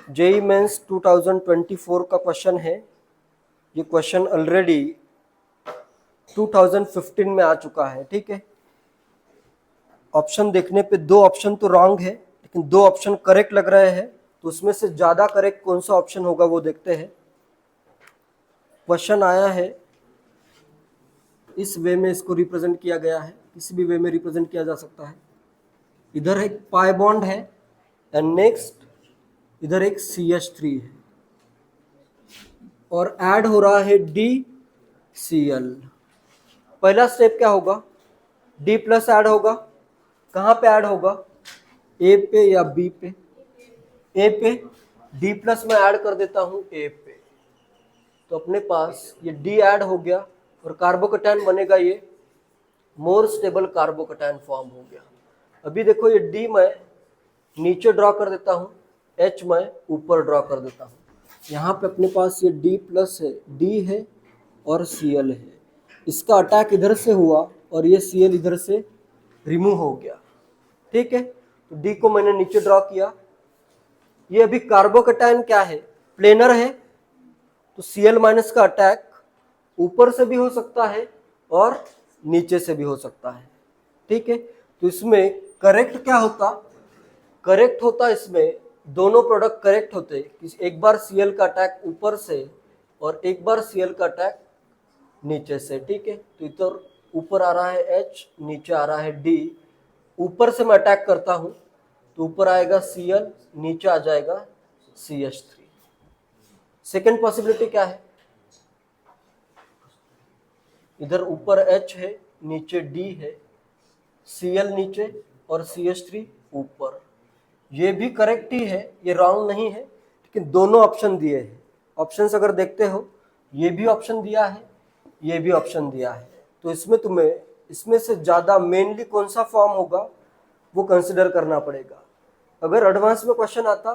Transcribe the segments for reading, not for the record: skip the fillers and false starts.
JEE mains 2024 का question है। ये क्वेश्चन ऑलरेडी 2015 में आ चुका है, ठीक है। ऑप्शन देखने पे दो ऑप्शन तो रॉन्ग है, लेकिन दो ऑप्शन करेक्ट लग रहे हैं, तो उसमें से ज्यादा करेक्ट कौन सा ऑप्शन होगा वो देखते हैं। क्वेश्चन आया है, इस वे में इसको रिप्रेजेंट किया गया है, किसी भी वे में रिप्रेजेंट किया जा सकता है। इधर एक पाई बॉन्ड है एंड नेक्स्ट इधर एक CH3 है और ऐड हो रहा है DCl। पहला स्टेप क्या होगा, D प्लस ऐड होगा। कहाँ पे ऐड होगा, A पे या B पे? A पे। D प्लस में ऐड कर देता हूँ A पे, तो अपने पास ये D ऐड हो गया और कार्बोकैटायन बनेगा ये मोर स्टेबल कार्बोकैटायन फॉर्म हो गया। अभी देखो ये D मैं नीचे ड्रॉ कर देता हूँ, H मैं ऊपर ड्रॉ कर देता हूँ। यहाँ पे अपने पास ये D प्लस है, D है और Cl है। इसका अटैक इधर से हुआ और ये Cl इधर से रिमूव हो गया, ठीक है। तो D को मैंने नीचे ड्रॉ किया। ये अभी कार्बोकैटायन क्या है, प्लेनर है, तो Cl माइनस का अटैक ऊपर से भी हो सकता है और नीचे से भी हो सकता है, ठीक है। तो इसमें करेक्ट क्या होता, करेक्ट होता इसमें दोनों प्रोडक्ट करेक्ट होते कि एक बार Cl का अटैक ऊपर से और एक बार Cl का अटैक नीचे से, ठीक है। तो इधर ऊपर आ रहा है H, नीचे आ रहा है D। ऊपर से मैं अटैक करता हूं तो ऊपर आएगा Cl, नीचे आ जाएगा CH3। सेकेंड पॉसिबिलिटी क्या है, इधर ऊपर H है, नीचे D है, Cl नीचे और CH3 ऊपर। ये भी करेक्ट ही है, ये रॉन्ग नहीं है, लेकिन दोनों ऑप्शन दिए हैं। ऑप्शंस अगर देखते हो, ये भी ऑप्शन दिया है, ये भी ऑप्शन दिया है, तो इसमें तुम्हें इसमें से ज़्यादा मेनली कौन सा फॉर्म होगा वो कंसिडर करना पड़ेगा। अगर एडवांस में क्वेश्चन आता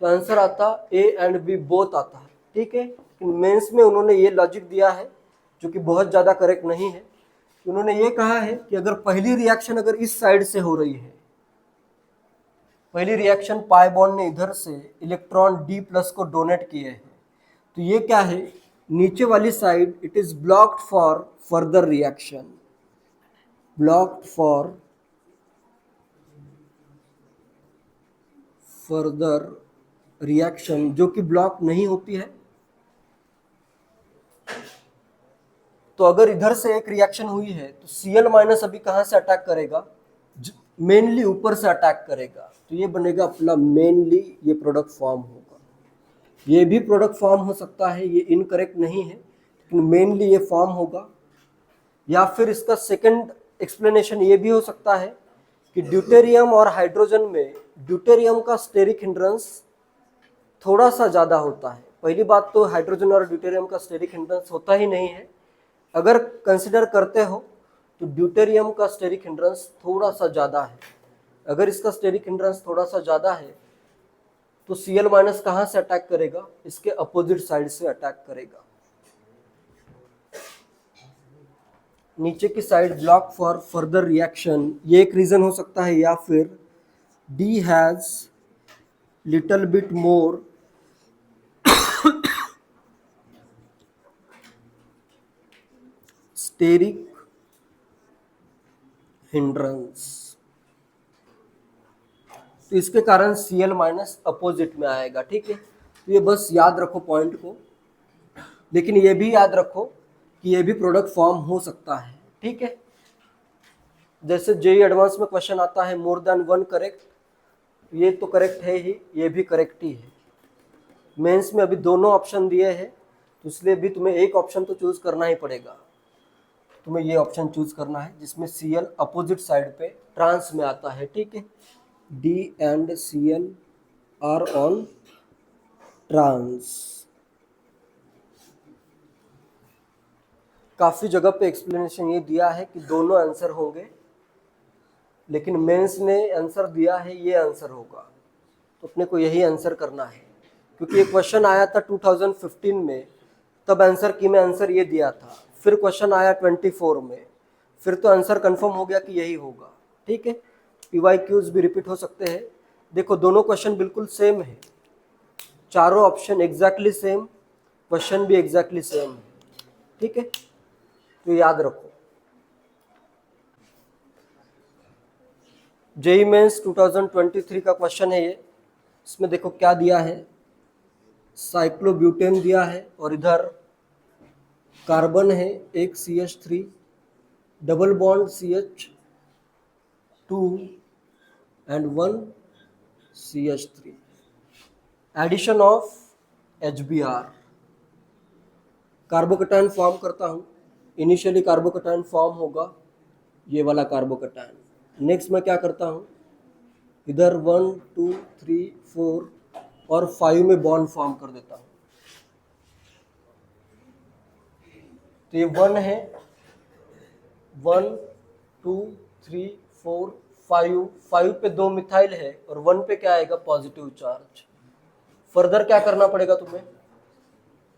तो आंसर आता A एंड B बोथ आता है, ठीक है। लेकिन मेंस में उन्होंने ये लॉजिक दिया है जो कि बहुत ज़्यादा करेक्ट नहीं है। उन्होंने ये कहा है कि अगर पहली रिएक्शन अगर इस साइड से हो रही है, पहली रिएक्शन पाई बॉन्ड ने इधर से इलेक्ट्रॉन D प्लस को डोनेट किए हैं, तो ये क्या है, नीचे वाली side it is blocked for further reaction, blocked for further reaction, जो कि ब्लॉक नहीं होती है। तो अगर इधर से एक रिएक्शन हुई है तो Cl माइनस अभी कहां से अटैक करेगा, मेनली ऊपर से अटैक करेगा, तो ये बनेगा अपना मेनली ये प्रोडक्ट फॉर्म होगा। ये भी प्रोडक्ट फॉर्म हो सकता है, ये इनकरेक्ट नहीं है, लेकिन मेनली ये फॉर्म होगा। या फिर इसका सेकंड एक्सप्लेनेशन ये भी हो सकता है कि ड्यूटेरियम और हाइड्रोजन में ड्यूटेरियम का स्टेरिक हिंड्रेंस थोड़ा सा ज़्यादा होता है। पहली बात तो हाइड्रोजन और ड्यूटेरियम का स्टेरिक हिंड्रेंस होता ही नहीं है। अगर कंसिडर करते हो तो ड्यूटेरियम का स्टेरिक हिंड्रेंस थोड़ा सा ज़्यादा है। अगर इसका स्टेरिक हिंड्रेंस थोड़ा सा ज़्यादा है तो Cl माइनस कहाँ से अटैक करेगा, इसके अपोजिट साइड से अटैक करेगा, नीचे की side block for further reaction. ये एक रीज़न हो सकता है। या फिर D has little bit more steric hindrance, तो इसके कारण Cl माइनस अपोजिट में आएगा, ठीक है। तो ये बस याद रखो पॉइंट को, लेकिन ये भी याद रखो कि ये भी प्रोडक्ट फॉर्म हो सकता है, ठीक है। जैसे जेई एडवांस में क्वेश्चन आता है मोर देन वन करेक्ट, ये तो करेक्ट है ही, ये भी करेक्ट ही है। मेंस में अभी दोनों ऑप्शन दिए हैं, तो इसलिए भी तुम्हें एक ऑप्शन तो चूज करना ही पड़ेगा। तुम्हें ये ऑप्शन चूज करना है जिसमें Cl अपोजिट साइड पे ट्रांस में आता है, ठीक है। D and Cl are on trans. काफ़ी जगह पे एक्सप्लेनेशन ये दिया है कि दोनों आंसर होंगे, लेकिन मेंस ने आंसर दिया है ये आंसर होगा, तो अपने को यही आंसर करना है। क्योंकि ये क्वेश्चन आया था 2015 में, तब आंसर की में आंसर ये दिया था। फिर क्वेश्चन आया 24 में, फिर तो आंसर कंफर्म हो गया कि यही होगा, ठीक है। PYQs भी रिपीट हो सकते हैं। देखो दोनों क्वेश्चन बिल्कुल सेम है, चारों ऑप्शन एग्जैक्टली सेम, क्वेश्चन भी एग्जैक्टली सेम है, ठीक है, तो याद रखो। जेईई मेंस 2023 का क्वेश्चन है ये। इसमें देखो क्या दिया है, साइक्लोब्यूटेन दिया है और इधर कार्बन है एक CH3, double bond CH2 and 1 CH3, addition of HBr, carbocation form करता हूँ। इनिशियली कार्बोकटायन फॉर्म होगा ये वाला कार्बोकटायन। नेक्स्ट मैं क्या करता हूँ, इधर 1 2 3 4 और 5 में बॉन्ड फॉर्म कर देता हूँ। तो ये 1 है, 1 2 3 4 5, 5 पे 2 मिथाइल है और 1 पे क्या आएगा, पॉजिटिव चार्ज। फर्दर क्या करना पड़ेगा तुम्हें,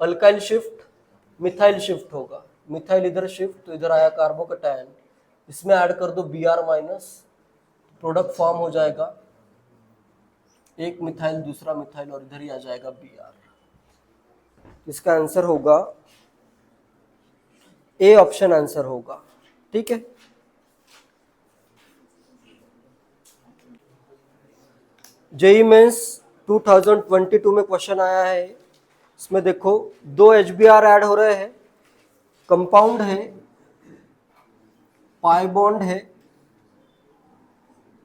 अल्काइल शिफ्ट, मिथाइल शिफ्ट होगा, मिथाइल इधर शिफ्ट, तो इधर आया कार्बोकटायन, इसमें ऐड कर दो Br-, प्रोडक्ट फॉर्म हो जाएगा, एक मिथाइल दूसरा मिथाइल और इधर ही आ जाएगा Br। इसका आंसर होगा ए ऑप्शन आंसर होगा, ठीक है। जेईई मेंस 2022 में क्वेश्चन आया है। इसमें देखो 2 HBr ऐड हो रहे हैं, कंपाउंड है, पाई बॉन्ड है,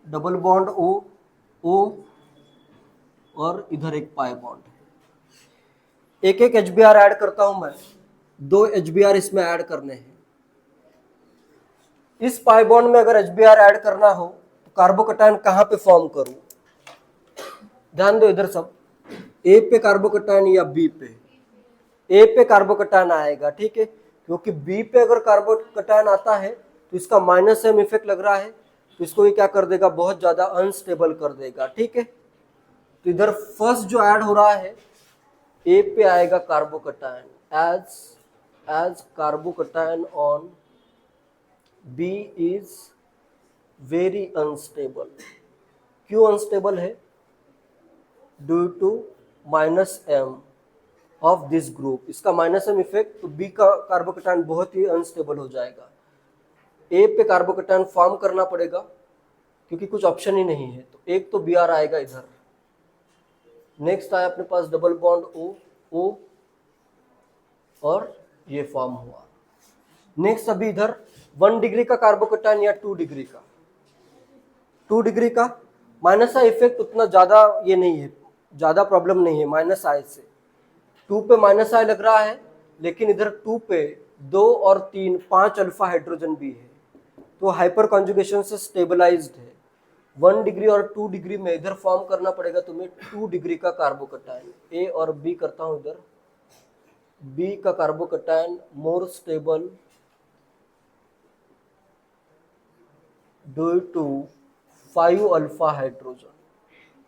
डबल बॉन्ड O और इधर एक पाई बॉन्ड है। एक एक HBr ऐड करता हूं मैं, 2 HBr इसमें ऐड करने हैं। इस पाई बॉन्ड में अगर HBr ऐड करना हो तो कार्बोकटायन कहां पे फॉर्म करूं, ध्यान दो इधर सब, ए पे कार्बोकटायन या बी पे, ए पे कार्बोकटायन आएगा, ठीक है, क्योंकि बी पे अगर कार्बोकटायन आता है तो इसका -m इफेक्ट लग रहा है, तो इसको ये क्या कर देगा, बहुत ज्यादा अनस्टेबल कर देगा, ठीक है। तो इधर फर्स्ट जो ऐड हो रहा है ए पे आएगा carbocation, as carbocation on B is very unstable. क्यों अनस्टेबल है, due to -m of this group, इसका -m इफेक्ट, तो बी का कार्बोकटायन बहुत ही अनस्टेबल हो जाएगा। ए पे कार्बोकटायन फॉर्म करना पड़ेगा क्योंकि कुछ ऑप्शन ही नहीं है, तो एक तो Br आएगा इधर। नेक्स्ट आया अपने पास डबल बॉन्ड O और ये फॉर्म हुआ। नेक्स्ट अभी इधर 1 डिग्री का कार्बोकटायन या 2 डिग्री का, 2 डिग्री का -i इफेक्ट उतना ज्यादा ये नहीं है, ज्यादा प्रॉब्लम नहीं है -i से। 2 पे -i लग रहा है, लेकिन इधर 2 पे 2 और 3 5 अल्फा हाइड्रोजन भी है, तो हाइपर कॉन्जुगेशन से स्टेबलाइज्ड है। 1 डिग्री और 2 डिग्री में इधर फॉर्म करना पड़ेगा तुम्हें 2 डिग्री का कार्बोकटायन। ए और बी करता हूं इधर, बी का carbocation more stable due to 5 alpha hydrogen,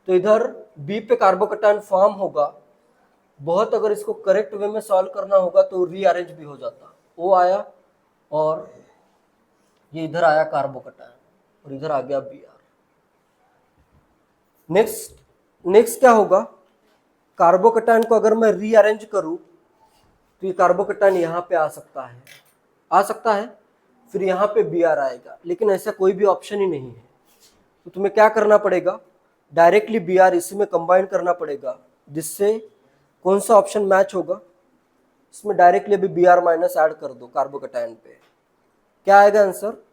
तो इधर बी पे कार्बोकटायन फॉर्म होगा। बहुत अगर इसको करेक्ट वे में सॉल्व करना होगा तो रीअरेंज भी हो जाता, ओ आया और ये इधर आया कार्बोकटायन और इधर आ गया Br। नेक्स्ट क्या होगा, कार्बोकटायन को अगर मैं रीअरेंज करूं तो ये कार्बोकटायन यहाँ पे आ सकता है, फिर यहाँ पे Br आएगा, लेकिन ऐसा कोई भी ऑप्शन ही नहीं है, तो तुम्हें क्या करना पड़ेगा, डायरेक्टली Br इसी में कंबाइन करना पड़ेगा, जिससे कौन सा ऑप्शन मैच होगा, इसमें डायरेक्टली अभी Br- ऐड कर दो कार्बोकटायन पे, क्या आएगा आंसर,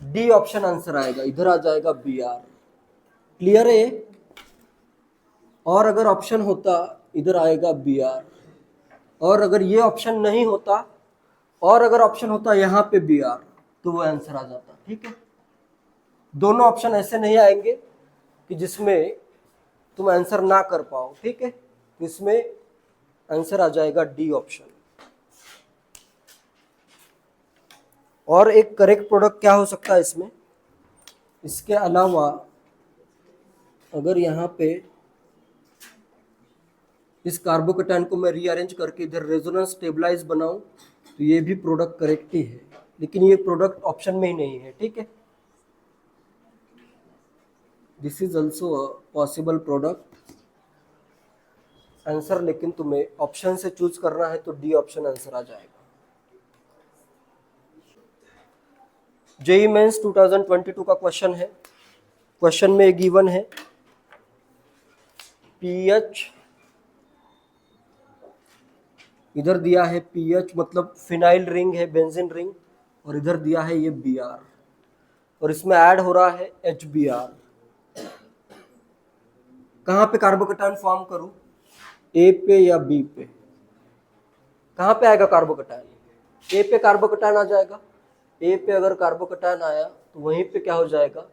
डी ऑप्शन आंसर आएगा, इधर आ जाएगा Br। क्लियर है, और अगर ऑप्शन होता इधर आएगा Br, और अगर ये ऑप्शन नहीं होता और अगर ऑप्शन होता यहाँ पे Br, तो वो आंसर आ जाता, ठीक है। दोनों ऑप्शन ऐसे नहीं आएंगे कि जिसमें तुम आंसर ना कर पाओ, ठीक है, तो इसमें आंसर आ जाएगा डी ऑप्शन। और एक करेक्ट प्रोडक्ट क्या हो सकता है इसमें, इसके अलावा अगर यहाँ पे इस कार्बोकटायन को मैं रीअरेंज करके इधर रेजोनेंस स्टेबलाइज बनाऊं तो ये भी प्रोडक्ट करेक्ट ही है, लेकिन ये प्रोडक्ट ऑप्शन में ही नहीं है, ठीक है। This is also a possible product answer, लेकिन तुम्हें ऑप्शन से चूज करना है तो डी ऑप्शन आंसर आ जाएगा। जेई मेंस 2022 का क्वेश्चन है। क्वेश्चन में गिवन है पीएच, इधर दिया है पीएच मतलब फिनाइल रिंग है, बेंजीन रिंग, और इधर दिया है ये बीआर, और इसमें ऐड हो रहा है एचबीआर। कहां पे कार्बोकेटायन फॉर्म करूं, ए पे या बी पे? कहां पे आएगा कार्बोकेटायन? ए पे कार्बोकेटायन आ जाएगा। ए पे अगर कार्बोकेटायन आया तो वहीं पे क्या हो जाएगा,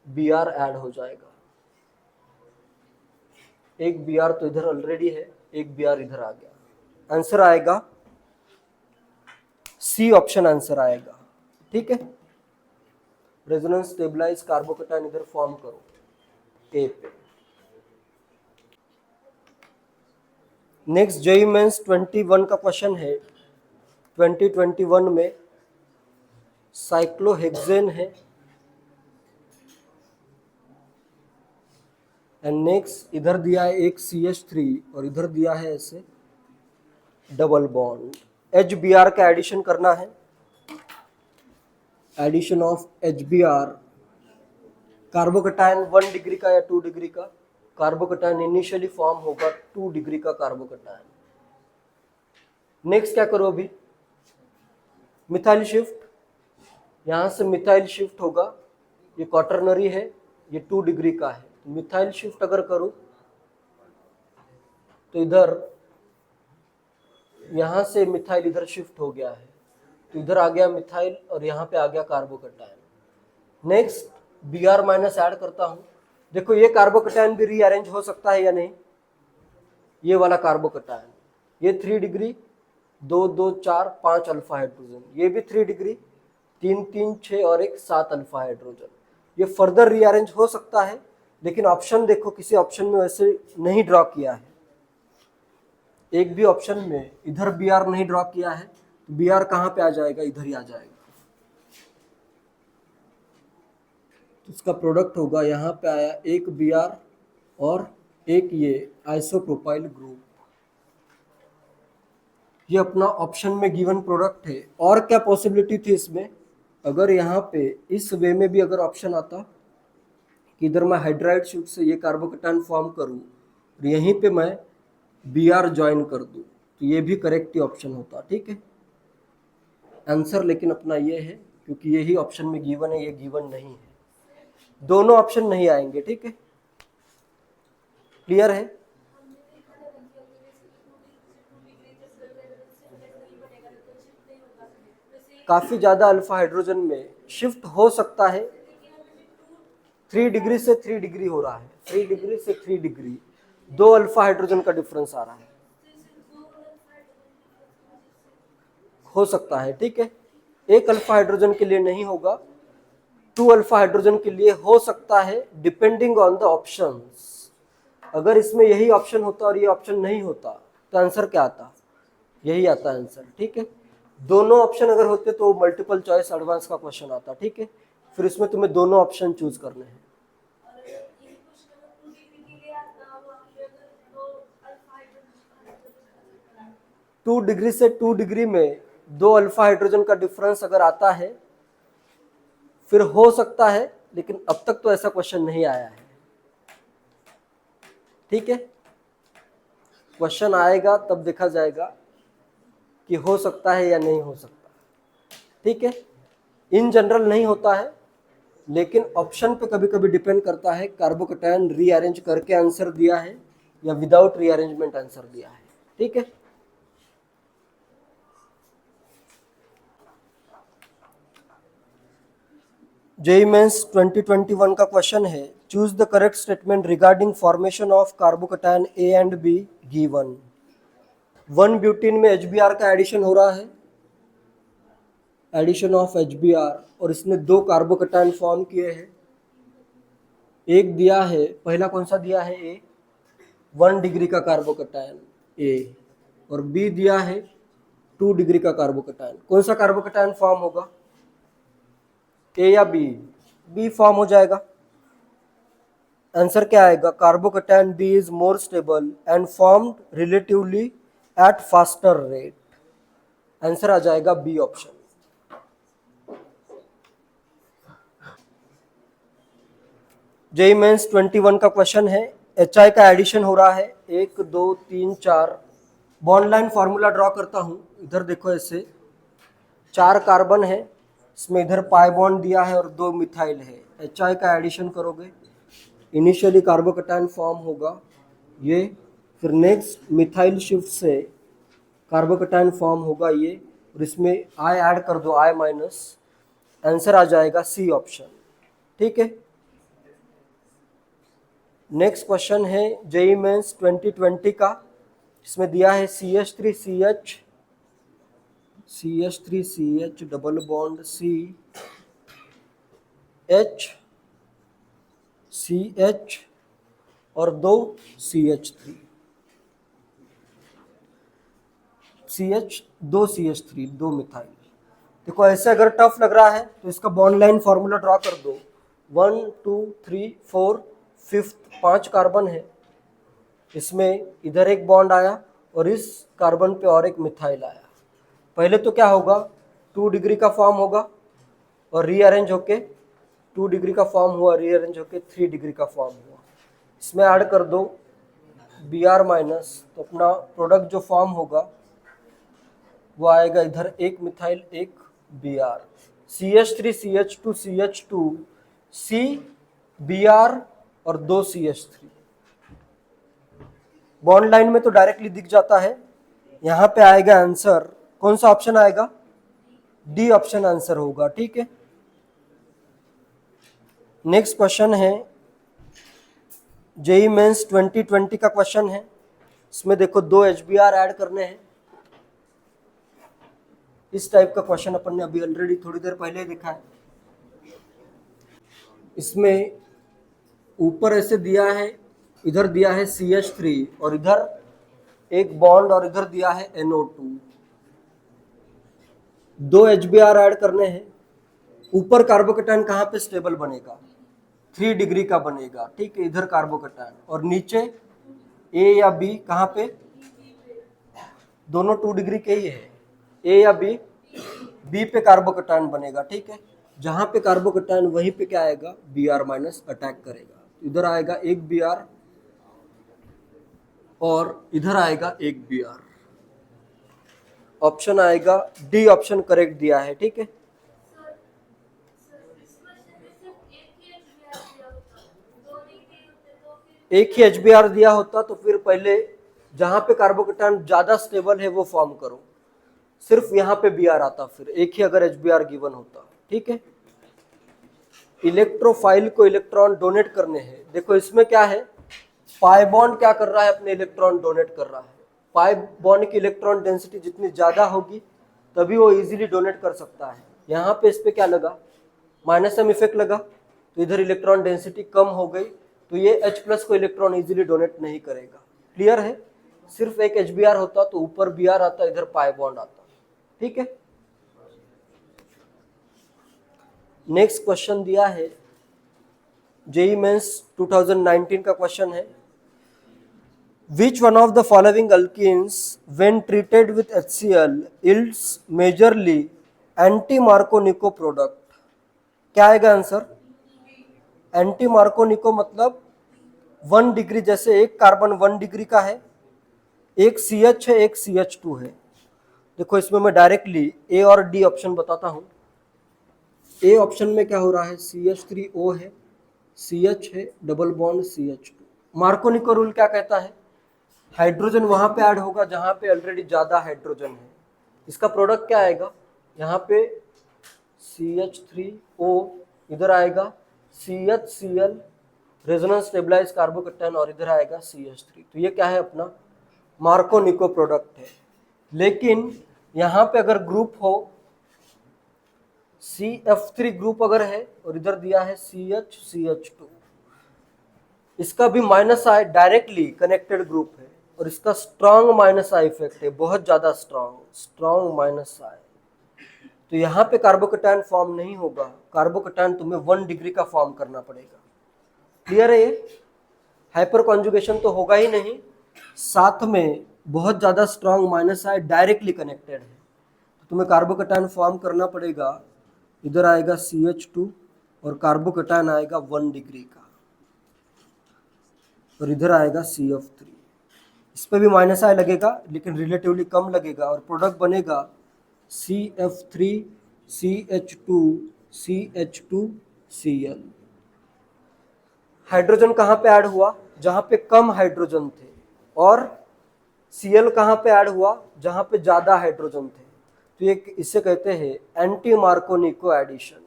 बीआर ऐड हो जाएगा। एक बीआर तो इधर ऑलरेडी है, एक बीआर इधर आ गया। आंसर आएगा सी ऑप्शन आंसर आएगा। ठीक है, रेजोनेंस स्टेबलाइज कार्बोकेटायन इधर फॉर्म करो ए पे। नेक्स्ट जेई मेंस 21 का क्वेश्चन है। 2021 में साइक्लोहेक्सेन है, एंड नेक्स्ट इधर दिया है एक CH3 और इधर दिया है ऐसे डबल बॉन्ड। HBr का एडिशन करना है, addition of HBr। Carbocation 1 degree का या 2 डिग्री का? कार्बोकेटायन इनिशियली फॉर्म होगा 2 डिग्री का कार्बोकेटायन। नेक्स्ट क्या करो अभी, मिथाइल शिफ्ट, यहां से मिथाइल शिफ्ट होगा, ये क्वाटरनरी है, ये 2 डिग्री का है। मिथाइल शिफ्ट अगर करूं तो इधर यहां से मिथाइल इधर शिफ्ट हो गया है, तो इधर आ गया मिथाइल और यहाँ पे आ गया carbocation. Next Br minus add करता हूं, देखो ये कार्बोकेटायन भी रीअरेंज हो सकता है या नहीं, ये वाला कार्बोकेटायन, ये 3 डिग्री 2 2 4 5 अल्फा हाइड्रोजन, ये भी 3 डिग्री 3 3 6 और एक 7 अल्फा हाइड्रोजन, ये फर्दर रीअरेंज हो सकता है, लेकिन ऑप्शन देखो किसी ऑप्शन में वैसे नहीं ड्रॉ किया है, एक भी ऑप्शन में इधर Br नहीं ड्रॉ किया है, तो Br कहां पे आ जाएगा, इधर ही आ जाएगा। तो इसका प्रोडक्ट होगा, यहाँ पे आया एक Br और एक ये आइसोप्रोपाइल ग्रुप, ये अपना ऑप्शन में गिवन प्रोडक्ट है। और क्या पॉसिबिलिटी थी इसमें, अगर यहाँ पे इस वे में भी अगर ऑप्शन आता कि इधर मैं हाइड्राइड शिफ्ट से ये कार्बोकेटायन फॉर्म करूँ और यहीं पे मैं Br ज्वाइन कर दूँ, तो ये भी करेक्ट ही ऑप्शन होता। ठीक है, आंसर लेकिन अपना ये है, क्योंकि यही ऑप्शन में गिवन है, ये गिवन नहीं है, दोनों ऑप्शन नहीं आएंगे। ठीक है, क्लियर है? काफी ज्यादा अल्फा हाइड्रोजन में शिफ्ट हो सकता है, 3 डिग्री से 3 डिग्री हो रहा है, 3 डिग्री से 3 डिग्री, 2 अल्फा हाइड्रोजन का डिफरेंस आ रहा है, हो सकता है। ठीक है, एक अल्फा हाइड्रोजन के लिए नहीं होगा, 2 अल्फा हाइड्रोजन के लिए हो सकता है, डिपेंडिंग ऑन द ऑप्शंस। अगर इसमें यही ऑप्शन होता और ये ऑप्शन नहीं होता तो आंसर क्या आता, यही आता आंसर। ठीक है, दोनों ऑप्शन अगर होते तो मल्टीपल चॉइस एडवांस का क्वेश्चन आता। ठीक है, फिर इसमें तुम्हें दोनों ऑप्शन चूज करने हैं। टू डिग्री से 2 डिग्री में 2 अल्फा हाइड्रोजन का डिफरेंस अगर आता है फिर हो सकता है, लेकिन अब तक तो ऐसा क्वेश्चन नहीं आया है। ठीक है, क्वेश्चन आएगा तब देखा जाएगा कि हो सकता है या नहीं हो सकता। ठीक है, इन जनरल नहीं होता है, लेकिन ऑप्शन पे कभी कभी डिपेंड करता है, कार्बोकेटायन रीअरेंज करके आंसर दिया है या विदाउट रीअरेंजमेंट आंसर दिया है। ठीक है, जेईई मेंस 2021 का क्वेश्चन है, choose the correct statement regarding formation of carbocation A and be given. 1 butene में HBr का एडिशन हो रहा है, एडिशन ऑफ HBr, और इसने 2 कार्बोकेटायन फॉर्म किए हैं। एक दिया है, पहला कौन सा दिया है, ए 1 डिग्री का कार्बोकेटायन ए, और बी दिया है 2 डिग्री का कार्बोकेटायन। कौन सा कार्बोकेटायन फॉर्म होगा, ए या बी? बी फॉर्म हो जाएगा। आंसर क्या आएगा? Carbocation B is more stable and formed relatively at faster rate. Answer आ जाएगा बी ऑप्शन। जेई मेंस 21 का क्वेश्चन है। एच आई का एडिशन हो रहा है, 1 2 3 4। बॉन्ड लाइन फॉर्मूला ड्रॉ करता हूं। इधर देखो, ऐसे 4 कार्बन है, इसमें इधर पाई बॉन्ड दिया है और 2 मिथाइल है। एच आई का एडिशन करोगे, इनिशियली कार्बोकैटायन फॉर्म होगा ये, फिर नेक्स्ट मिथाइल शिफ्ट से कार्बोकैटायन फॉर्म होगा ये, और इसमें आई ऐड कर दो, आई माइनस। आंसर आ जाएगा सी ऑप्शन। ठीक है। नेक्स्ट क्वेश्चन है जेई मेंस 2020 का। इसमें दिया है CH3CH, CH3CH double bond CH और 2 CH3, दो CH3, 2 मिथाइल। देखो, ऐसे अगर टफ लग रहा है तो इसका बॉन्ड लाइन फॉर्मूला ड्रॉ कर दो। 1 2 3 4, फिफ्थ 5 कार्बन है, इसमें इधर एक बॉन्ड आया और इस कार्बन पे और एक मिथाइल आया। पहले तो क्या होगा, 2 डिग्री का फॉर्म होगा और रीअरेंज होके 2 डिग्री का फॉर्म हुआ, रीअरेंज होके 3 डिग्री का फॉर्म हुआ। इसमें ऐड कर दो Br माइनस, तो अपना प्रोडक्ट जो फॉर्म होगा वो आएगा इधर, एक मिथाइल एक Br, CH3 CH2 CH2 C Br और 2 CH3। बॉन्ड लाइन में तो डायरेक्टली दिख जाता है। यहां पे आएगा आंसर, कौन सा ऑप्शन आएगा? डी ऑप्शन आंसर होगा। ठीक है। नेक्स्ट क्वेश्चन है जेई मेंस 2020 का क्वेश्चन है। इसमें देखो 2 HBr ऐड करने हैं। इस टाइप का क्वेश्चन अपन ने अभी ऑलरेडी थोड़ी देर पहले देखा है। इसमें ऊपर ऐसे दिया है, इधर दिया है CH3 और इधर एक बॉन्ड और इधर दिया है NO2। 2 HBr ऐड करने हैं। ऊपर कार्बोकैटायन कहाँ पे स्टेबल बनेगा? 3 डिग्री का बनेगा। ठीक है, इधर कार्बोकैटायन, और नीचे ए या बी कहाँ पे? दोनों 2 डिग्री के ही है, ए या बी। बी पे कार्बोकैटायन बनेगा। ठीक है, जहां पे कार्बोकैटायन वहीं पे क्या आएगा? Br माइनस अटैक करेगा। इधर आएगा एक Br और इधर आएगा एक Br। ऑप्शन आएगा डी ऑप्शन करेक्ट दिया है। ठीक है। एक ही HBr दिया होता तो फिर पहले जहां पे कार्बोकैटायन ज्यादा स्टेबल है वो फॉर्म करो, सिर्फ यहाँ पे Br आता, फिर एक ही अगर HBr गिवन होता। ठीक है। इलेक्ट्रोफाइल को इलेक्ट्रॉन डोनेट करने हैं। देखो इसमें क्या है, पाई बॉन्ड क्या कर रहा है? अपने इलेक्ट्रॉन डोनेट कर रहा है। पाई बॉन्ड की इलेक्ट्रॉन डेंसिटी जितनी ज्यादा होगी तभी वो इजीली डोनेट कर सकता है। यहाँ पे इस पे क्या लगा? माइनस एम इफेक्ट लगा, तो इधर इलेक्ट्रॉन डेंसिटी कम हो गई, तो ये H+ को इलेक्ट्रॉन इजीली डोनेट नहीं करेगा। क्लियर है? सिर्फ एक HBr होता तो ऊपर Br आता, इधर पाई बॉन्ड आता। ठीक है। नेक्स्ट क्वेश्चन दिया है जेई मेंस 2019 का क्वेश्चन है। Which one of the following alkenes when treated with HCl yields majorly anti-Markovnikov product? क्या आएगा आंसर? एंटी मार्कोनिको मतलब 1 डिग्री, जैसे एक कार्बन 1 डिग्री का है, एक CH है, एक CH2 है। देखो इसमें मैं डायरेक्टली ए और डी ऑप्शन बताता हूं। ए ऑप्शन में क्या हो रहा है? CH3O है, CH है, double bond CH2। Markovnikov rule क्या कहता है? हाइड्रोजन वहां पे ऐड होगा जहां पे ऑलरेडी ज्यादा हाइड्रोजन है। इसका प्रोडक्ट क्या आएगा? यहाँ पे CH3O, इधर आएगा CHCl रेजोनेंस स्टेबलाइज कार्बोकैटायन, और इधर आएगा CH3। तो ये क्या है? अपना मार्कोनिको प्रोडक्ट है। लेकिन यहाँ पे अगर ग्रुप हो, CF3 ग्रुप अगर है और इधर दिया है CH2, इसका भी minus I directly connected group है और इसका स्ट्रॉन्ग माइनस आई इफेक्ट है, बहुत ज्यादा स्ट्रॉन्ग माइनस आई। तो यहाँ पे कार्बोकैटायन फॉर्म नहीं होगा, कार्बोकैटायन तुम्हें 1 डिग्री का फॉर्म करना पड़ेगा। क्लियर है ये? हाइपर कॉन्जुगेशन तो होगा ही नहीं, साथ में बहुत ज़्यादा स्ट्रांग माइनस आय डायरेक्टली कनेक्टेड है, तो तुम्हें कार्बोकैटायन फॉर्म करना पड़ेगा। इधर आएगा CH2 और कार्बोकैटायन आएगा 1 डिग्री का, और इधर आएगा CF3। इस पर भी माइनस आय लगेगा लेकिन रिलेटिवली कम लगेगा, और प्रोडक्ट बनेगा CF3 CH2 CH2 Cl। Hydrogen कहाँ पे ऐड हुआ? जहाँ पे कम हाइड्रोजन थे, और Cl कहाँ पे ऐड हुआ? जहाँ पे ज़्यादा हाइड्रोजन थे। तो ये इसे कहते हैं एंटी मार्कोनिको एडिशन,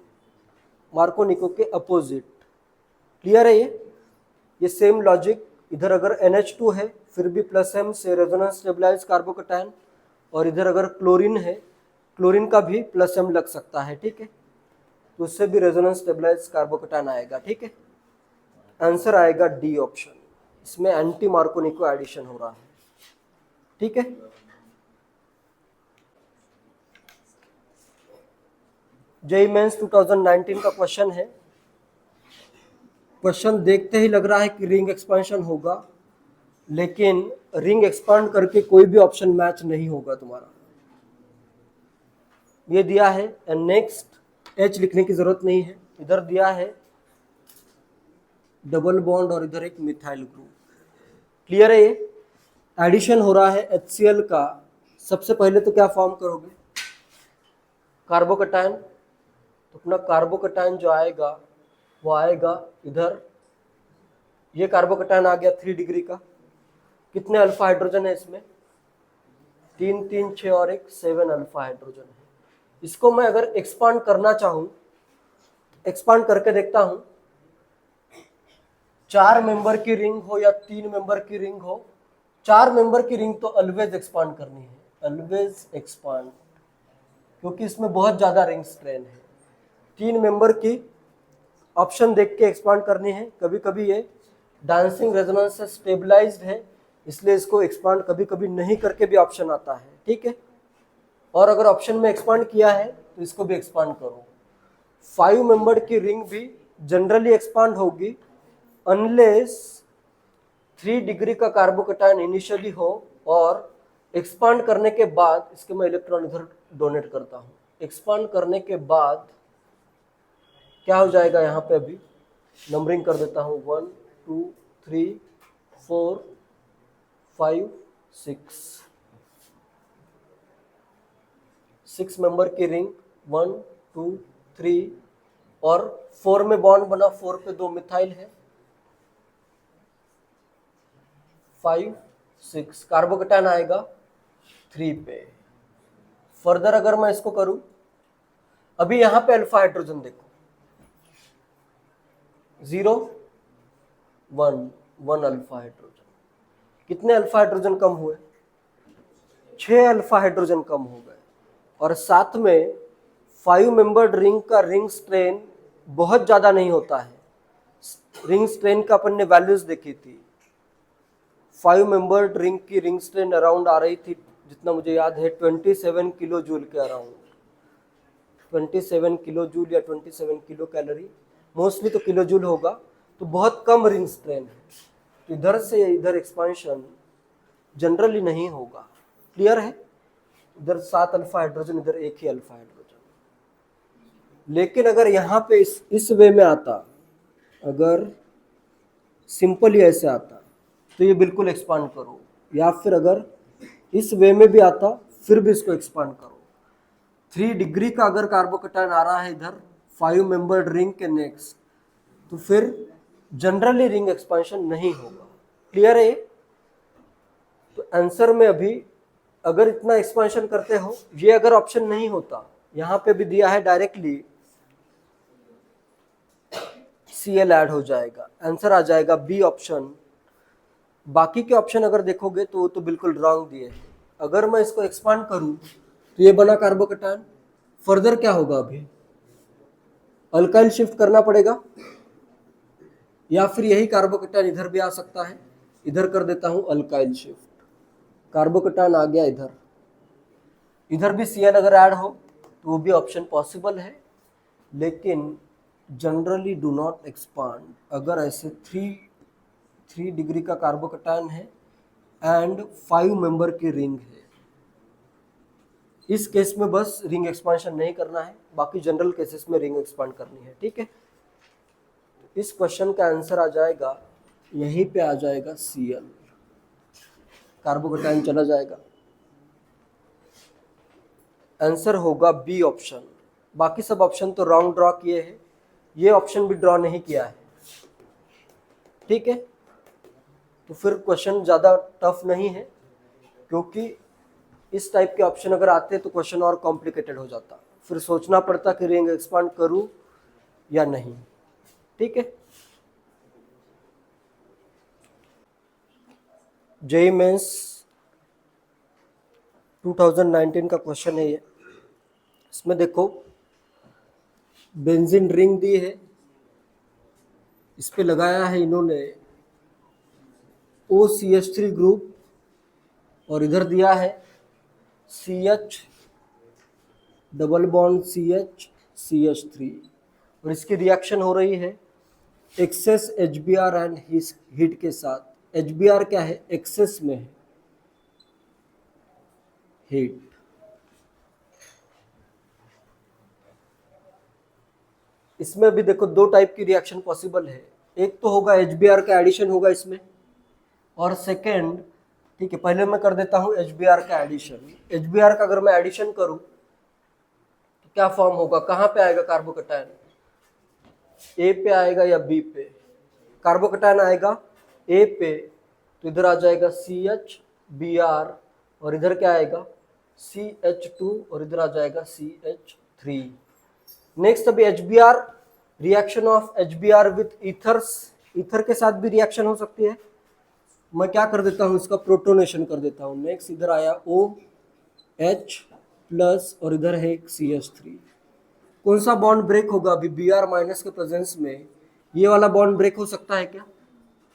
मार्कोनिको के अपोजिट। क्लियर है ये सेम लॉजिक। इधर अगर NH2 है फिर भी +M से रेजोनेंस स्टेबलाइज कार्बोकैटायन, और इधर अगर क्लोरीन है, क्लोरीन का भी +M लग सकता है, ठीक है, तो उससे भी रेजोनेंस स्टेबलाइज कार्बोकैटायन आएगा, ठीक है। आंसर आएगा डी ऑप्शन, इसमें एंटी मार्कोनिको एडिशन हो रहा है, ठीक है। जेईई मेंस 2019 का क्वेश्चन है। क्वेश्चन देखते ही लग रहा है कि रिंग एक्सपेंशन होगा, लेकिन रिंग एक्सपांड करके कोई भी ऑप्शन मैच नहीं होगा तुम्हारा। ये दिया है नेक्स्ट, H लिखने की जरूरत नहीं है। इधर दिया है डबल बॉन्ड और इधर एक मिथाइल ग्रुप। क्लियर है ये? एडिशन हो रहा है HCl का। सबसे पहले तो क्या फॉर्म करोगे? कार्बोकैटायन। तो अपना कार्बोकैटायन जो आएगा वो आएगा इधर, ये कार्बोकैटायन आ गया 3 डिग्री का। कितने अल्फा हाइड्रोजन है इसमें? 3 3 6 और 1 7 अल्फा हाइड्रोजन है। इसको मैं अगर एक्सपांड करना चाहूँ, एक्सपांड करके देखता हूँ, 4 मेंबर की रिंग हो या 3 मेंबर की रिंग हो, 4 मेंबर की रिंग तो ऑलवेज एक्सपांड करनी है, ऑलवेज एक्सपांड, क्योंकि इसमें बहुत ज़्यादा रिंग स्ट्रेन है। 3 मेंबर की ऑप्शन देख के एक्सपांड करनी है। कभी कभी ये डांसिंग रेजोनेंस से स्टेबलाइज्ड है, इसलिए इसको एक्सपांड कभी कभी नहीं करके भी ऑप्शन आता है, ठीक है। और अगर ऑप्शन में एक्सपांड किया है तो इसको भी एक्सपांड करो। 5 मेंबर की रिंग भी जनरली एक्सपांड होगी अनलेस 3 डिग्री का कार्बोकैटायन इनिशियली हो, और एक्सपांड करने के बाद इसके मैं इलेक्ट्रॉन इधर डोनेट करता हूँ। एक्सपांड करने के बाद क्या हो जाएगा? यहाँ पे अभी नंबरिंग कर देता हूँ, 1 2 3 4 5 6 मेंबर की रिंग, 1 2 3, और 4 में बॉन्ड बना, 4 पे 2 मिथाइल है, 5 6 कार्बोकैटायन आएगा 3 पे। फर्दर अगर मैं इसको करूं, अभी यहां पे अल्फा हाइड्रोजन देखो, 0 1 1 अल्फा हाइड्रोजन। कितने अल्फा हाइड्रोजन कम हुए? 6 अल्फा हाइड्रोजन कम हो गए। और साथ में 5 मेंबर्ड रिंग का रिंग स्ट्रेन बहुत ज़्यादा नहीं होता है। रिंग स्ट्रेन का अपन ने वैल्यूज देखी थी, 5 मेंबर्ड रिंग की रिंग स्ट्रेन अराउंड आ रही थी, जितना मुझे याद है 27 किलो जूल के अराउंड, 27 किलो जूल या 27 किलो कैलोरी, मोस्टली तो किलो जूल होगा। तो बहुत कम रिंग स्ट्रेन है, तो इधर से इधर एक्सपांशन जनरली नहीं होगा। क्लियर है? इधर 7 अल्फा हाइड्रोजन, इधर 1 ही अल्फा हाइड्रोजन। लेकिन अगर यहाँ पे इस वे में आता, अगर सिंपली ऐसे आता, तो ये बिल्कुल एक्सपांड करो, या फिर अगर इस वे में भी आता फिर भी इसको एक्सपांड करो। 3 डिग्री का अगर कार्बोकैटायन आ रहा है इधर 5 मेंबर्ड रिंग के नेक्स्ट, तो फिर जनरली रिंग एक्सपांशन नहीं होगा। क्लियर है? तो आंसर में अभी अगर इतना एक्सपांशन करते हो, ये अगर ऑप्शन नहीं होता, यहाँ पे भी दिया है डायरेक्टली Cl ऐड हो जाएगा, आंसर आ जाएगा बी ऑप्शन। बाकी के ऑप्शन अगर देखोगे तो वो तो बिल्कुल रॉन्ग दिए हैं। अगर मैं इसको एक्सपांड करूं तो ये बना कार्बोकैटायन, फर्दर क्या होगा? अभी अल्काइल शिफ्ट करना पड़ेगा, या फिर यही कार्बोकैटायन इधर भी आ सकता है। इधर कर देता हूं अल्काइल शिफ्ट, कार्बोकैटायन आ गया इधर। इधर भी Cl अगर ऐड हो तो वो भी ऑप्शन पॉसिबल है, लेकिन जनरली डू नॉट एक्सपांड। अगर ऐसे 3 3 डिग्री का कार्बोकैटायन है एंड 5 मेंबर की रिंग है। इस केस में बस रिंग एक्सपांशन नहीं करना है, बाकी जनरल केसेस में रिंग एक्सपांड करनी है। ठीक है, इस क्वेश्चन का आंसर आ जाएगा, यहीं पे आ जाएगा Cl, कार्बोकैटायन चला जाएगा। आंसर होगा बी ऑप्शन। बाकी सब ऑप्शन तो रॉन्ग ड्रॉ किए हैं, ये ऑप्शन भी ड्रॉ नहीं किया है। ठीक है, तो फिर क्वेश्चन ज़्यादा टफ नहीं है, क्योंकि इस टाइप के ऑप्शन अगर आते तो क्वेश्चन और कॉम्प्लिकेटेड हो जाता, फिर सोचना पड़ता कि रिंग एक्सपांड करूं या नहीं। ठीक है, जेईई मेंस 2019 का क्वेश्चन है ये। इसमें देखो बेंजीन रिंग दी है, इस पे लगाया है इन्होंने OCH3 ग्रुप और इधर दिया है CH डबल बॉन्ड CH और इसकी रिएक्शन हो रही है एक्सेस HBr एंड हीट के साथ। HBr क्या है, एक्सेस में है हीट। इसमें भी देखो दो टाइप की रिएक्शन पॉसिबल है, एक तो होगा HBr का एडिशन होगा इसमें, और सेकेंड, ठीक है पहले मैं कर देता हूं HBr का एडिशन। HBr का अगर मैं एडिशन करूं तो क्या फॉर्म होगा, कहां पे आएगा कार्बोकैटायन, ए पे आएगा या बी पे? कार्बोकैटायन आएगा ए पे, तो इधर आ जाएगा CHBr और इधर क्या आएगा CH2 और इधर आ जाएगा CH3। नेक्स्ट अभी HBr, reaction of HBr with ethers, ether के साथ भी रिएक्शन हो सकती है। मैं क्या कर देता हूँ, इसका प्रोटोनेशन कर देता हूँ। नेक्स्ट इधर आया OH प्लस और इधर है एक CH3। कौन सा बॉन्ड ब्रेक होगा अभी Br माइनस के प्रेजेंस में? ये वाला बॉन्ड ब्रेक हो सकता है क्या?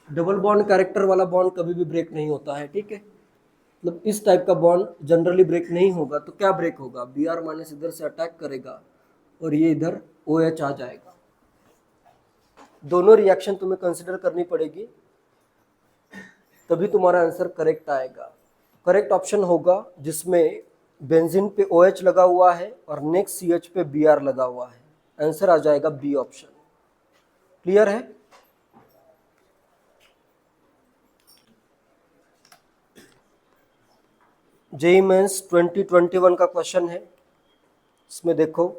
डबल बॉन्ड कैरेक्टर वाला बॉन्ड कभी भी ब्रेक नहीं होता है। ठीक है, मतलब इस टाइप का बॉन्ड जनरली ब्रेक नहीं होगा, तो क्या ब्रेक होगा, Br माइनस इधर से अटैक करेगा और ये इधर OH आ जाएगा। दोनों रिएक्शन तुम्हें कंसिडर करनी पड़ेगी, तभी तुम्हारा आंसर करेक्ट आएगा। करेक्ट ऑप्शन होगा जिसमें बेंजीन पे OH लगा हुआ है और नेक्स्ट CH पे Br लगा हुआ है। आंसर आ जाएगा बी ऑप्शन। क्लियर है? जेईई मेंस 2021 का क्वेश्चन है। इसमें देखो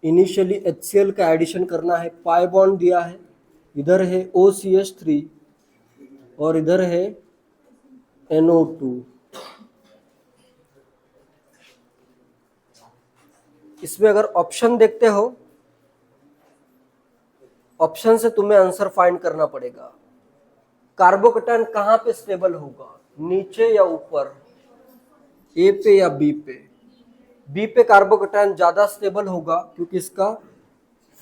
इनिशियली HCl का एडिशन करना है, पाई बॉन्ड दिया है, इधर है OCH3 और इधर है NO2। इसमें अगर ऑप्शन देखते हो, ऑप्शन से तुम्हें आंसर फाइंड करना पड़ेगा। कार्बोकैटायन कहां पे स्टेबल होगा, नीचे या ऊपर, ए पे या बी पे? बी पे कार्बोकैटायन ज्यादा स्टेबल होगा, क्योंकि इसका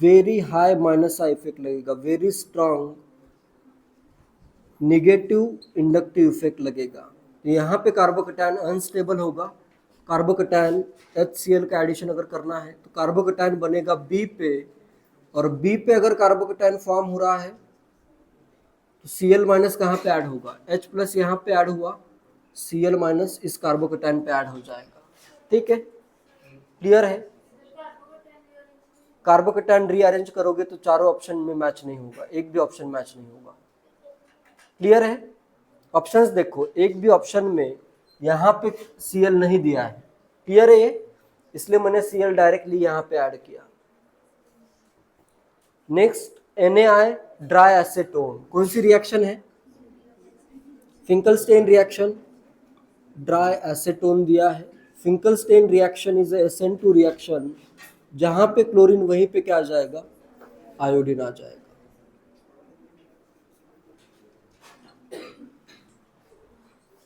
very high minus I effect लगेगा, very strong negative inductive effect लगेगा। यहाँ पे कार्बोकैटायन अनस्टेबल होगा। कार्बोकैटायन HCl का एडिशन अगर करना है तो कार्बोकैटायन बनेगा बी पे, और बी पे अगर कार्बोकैटायन फॉर्म हो रहा है तो Cl माइनस कहाँ पे ऐड होगा, H प्लस यहाँ पे ऐड हुआ, Cl माइनस इस कार्बोकैटायन पे ऐड हो जाएगा। ठीक है, क्लियर है? कार्बोकैटायन रीअरेंज करोगे तो चारों ऑप्शन में मैच नहीं होगा, एक भी ऑप्शन मैच नहीं होगा। क्लियर है? ऑप्शंस देखो, एक भी ऑप्शन में यहाँ पे Cl नहीं दिया है। क्लियर है ये? इसलिए मैंने Cl डायरेक्टली यहाँ पे ऐड किया। नेक्स्ट NaI ड्राई एसीटोन, कौन सी रिएक्शन है, फिंकलस्टेन रिएक्शन, ड्राई एसीटोन दिया है। फिंकलस्टेन रिएक्शन इज SN2 रिएक्शन, जहां पे क्लोरीन वहीं पे क्या आ जाएगा, आयोडीन आ जाएगा।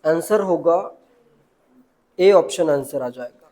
आंसर होगा ए ऑप्शन, आंसर आ जाएगा।